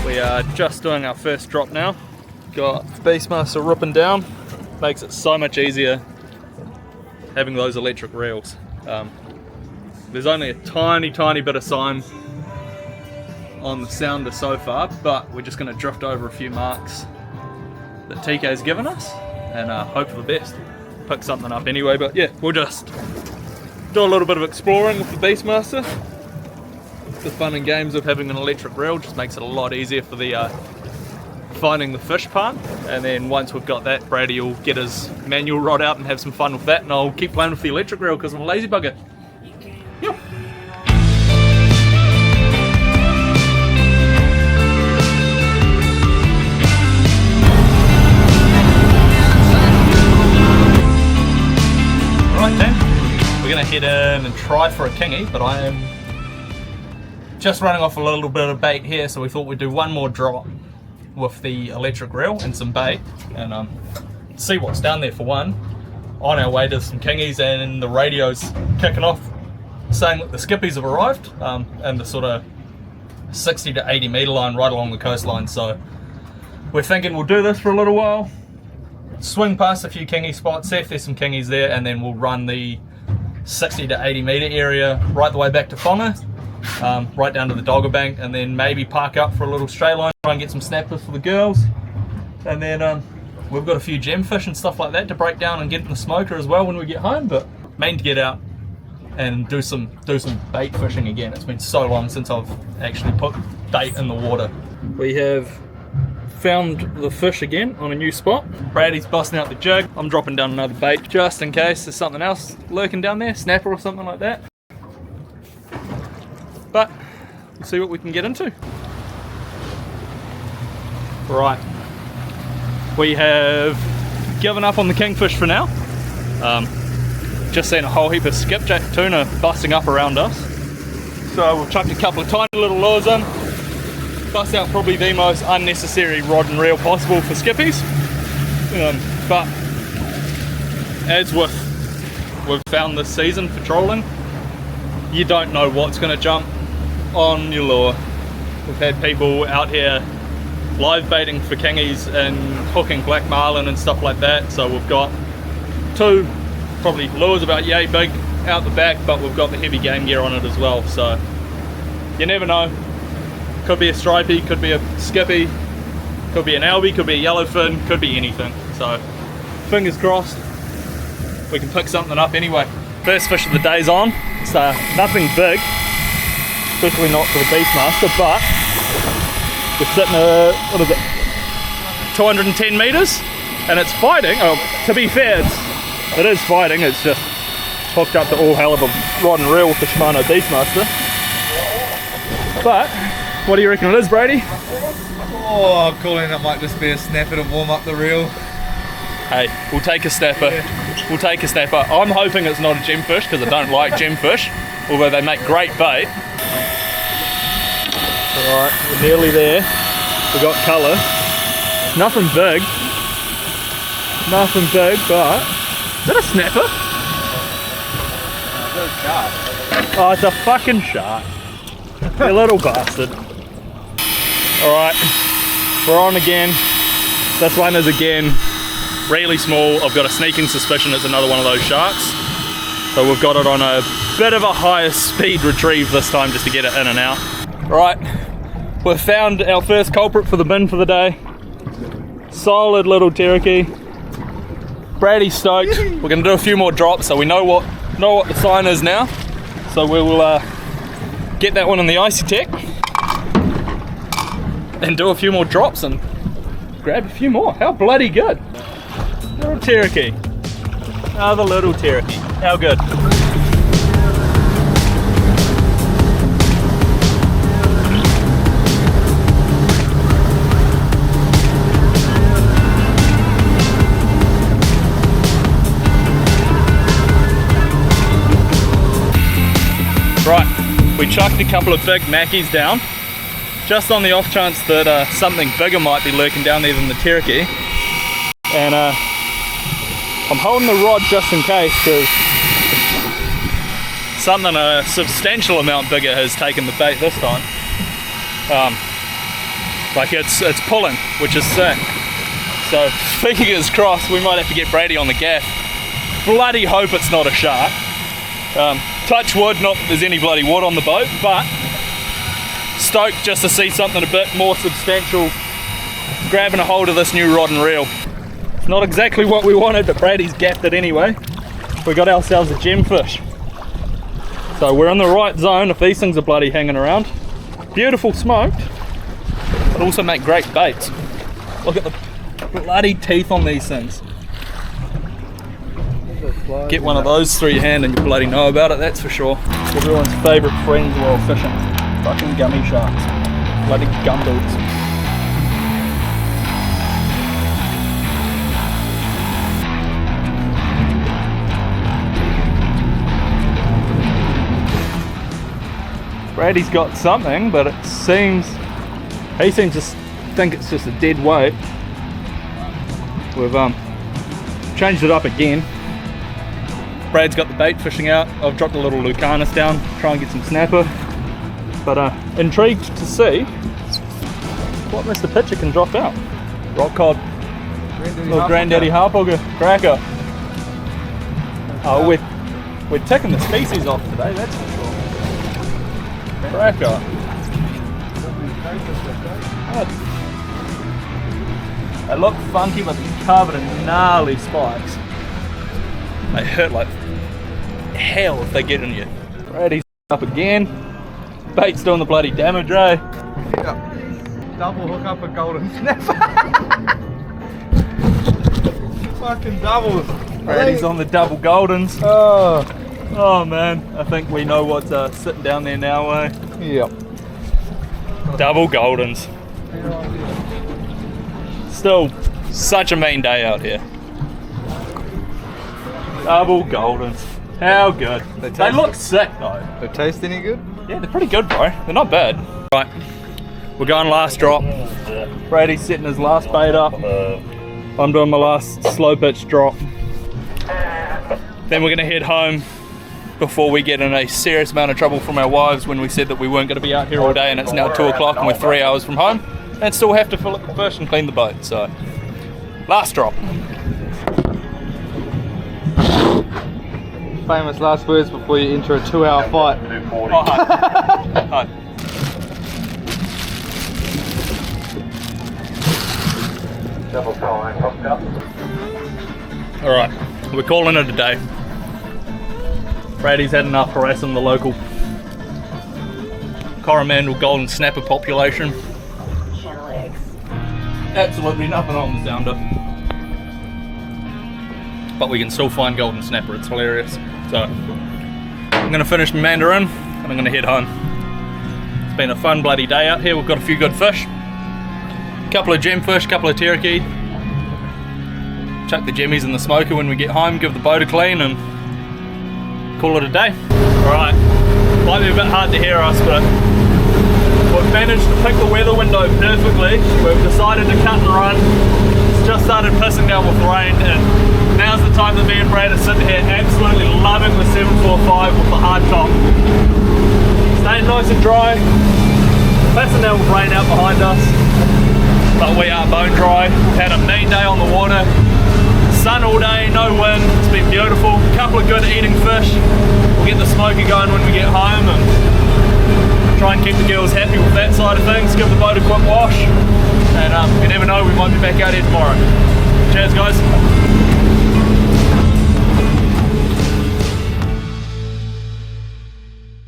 We are just doing our first drop now. Got Beastmaster ripping down. Makes it so much easier having those electric reels. There's only a tiny bit of sign on the sounder so far, but we're just going to drift over a few marks that TK has given us and hope for the best. Pick something up anyway, but yeah, we'll just do a little bit of exploring with the Beastmaster. The fun and games of having an electric reel just makes it a lot easier for the finding the fish part, and then once we've got that, Brady will get his manual rod out and have some fun with that, and I'll keep playing with the electric reel because I'm a lazy bugger. Yep. Right then, we're going to head in and try for a kingy, but I am just running off a little bit of bait here, so we thought we'd do one more drop with the electric reel and some bait and see what's down there for one. On our way to some kingies, and the radio's kicking off saying that the skippies have arrived and the sort of 60 to 80 metre line right along the coastline, so we're thinking we'll do this for a little while, swing past a few kingy spots, see if there's some kingies there, and then we'll run the 60 to 80 metre area right the way back to Whonga, right down to the Dogger Bank, and then maybe park up for a little straight line, try and get some snappers for the girls, and then we've got a few gemfish and stuff like that to break down and get in the smoker as well when we get home. But main to get out and do some bait fishing again. It's been so long since I've actually put bait in the water. We have found the fish again on a new spot. Brady's busting out the jig. I'm dropping down another bait just in case there's something else lurking down there, snapper or something like that. But we'll see what we can get into. Right, we have given up on the kingfish for now. Just seen a whole heap of skipjack tuna busting up around us. So we've chucked a couple of tiny little lures in, bust out probably the most unnecessary rod and reel possible for skippies. But as we've found this season for trolling, you don't know what's going to jump on your lure. We've had people out here live baiting for kingies and hooking black marlin and stuff like that, so we've got two probably lures about yay big out the back, but we've got the heavy game gear on it as well, so you never know. Could be a stripey, could be a skippy, could be an albie, could be a yellowfin, could be anything, so fingers crossed we can pick something up anyway. First fish of the day's on. It's nothing big, especially not for the Beastmaster, but we're sitting at, what is it, 210 metres, and it's fighting. Oh, to be fair, it is fighting, it's just hooked up to all hell of a rod and reel with the Shimano Beastmaster. But, what do you reckon it is, Brady? Oh, I'm calling it might just be a snapper to warm up the reel. Hey, we'll take a snapper. Yeah. We'll take a snapper. I'm hoping it's not a gemfish, because I don't like gemfish, although they make great bait. Alright, we're nearly there. We've got colour. Nothing big. Nothing big, but... Is that a snapper? It's a shark. Oh, it's a fucking shark. You little bastard. Alright, we're on again. This one is again really small. I've got a sneaking suspicion it's another one of those sharks. So we've got it on a bit of a higher speed retrieve this time just to get it in and out. Right, we've found our first culprit for the bin for the day. Solid little Tarakihi. Brady's stoked. We're going to do a few more drops so we know what the sign is now. So we will get that one in the icy tech and do a few more drops and grab a few more. How bloody good. Little Tarakihi. Another little Tarakihi. How good. Right, we chucked a couple of big mackies down, just on the off chance that something bigger might be lurking down there than the Tarakihi. And I'm holding the rod just in case, because something a substantial amount bigger has taken the bait this time. Like it's pulling, which is sick. So fingers crossed, we might have to get Brady on the gaff. Bloody hope it's not a shark. Touch wood, not that there's any bloody wood on the boat, but stoked just to see something a bit more substantial grabbing a hold of this new rod and reel. It's not exactly what we wanted, but Brady's gaffed it anyway. We got ourselves a gemfish. So we're in the right zone if these things are bloody hanging around. Beautiful smoked, but also make great baits. Look at the bloody teeth on these things. Get one of those through your hand and you bloody know about it, that's for sure. Everyone's favourite friends while fishing. Fucking gummy sharks. Bloody gumballs. Brady's got something, but he seems to think it's just a dead weight. We've changed it up again. Brad's got the bait fishing out. I've dropped a little Lucanus down, try and get some snapper. But intrigued to see what Mr. Pitcher can drop out. Rock cod, little Granddaddy Harpooger, cracker. Oh, we're ticking the species off today, that's for sure. Cracker. They look funky, but they're covered in gnarly spikes. They hurt like hell if they get in you. Brady's up again. Bait's doing the bloody damage, eh? Yeah. Double hook up a golden snapper. Fucking doubles. Brady's on the double goldens. Oh man, I think we know what's sitting down there now, eh? Yep. Double goldens. Still such a mean day out here. Double goldens. How good. They look sick though. They taste any good? Yeah, they're pretty good, bro. They're not bad. Right, we're going last drop. Brady's setting his last bait up. I'm doing my last slow pitch drop. Then we're gonna head home before we get in a serious amount of trouble from our wives when we said that we weren't going to be out here all day, and it's now 2 o'clock and we're 3 hours from home and still have to fill up the fish and clean the boat. So last drop. Famous last words before you enter a 2-hour fight. Oh, hi. Hi. Alright, we're calling it a day. Brady's had enough harassing the local Coromandel golden snapper population. Absolutely nothing on the sounder. But we can still find golden snapper, it's hilarious. So I'm gonna finish my mandarin and I'm gonna head home. It's been a fun bloody day out here. We've got a few good fish. A couple of gemfish, a couple of Tarakihi. Chuck the jemmies in the smoker when we get home, give the boat a clean and call it a day. Alright, might be a bit hard to hear us, but we've managed to pick the weather window perfectly. We've decided to cut and run. It's just started pissing down with rain, and now's the time that me and Brad are sitting here absolutely loving the 745 with the hard top. Staying nice and dry, pissing down with rain out behind us, but we are bone dry. Had a mean day on the water. Sun all day, no wind, it's been beautiful. A couple of good eating fish. We'll get the smoker going when we get home and try and keep the girls happy with that side of things. Give the boat a quick wash, and you never know, we might be back out here tomorrow.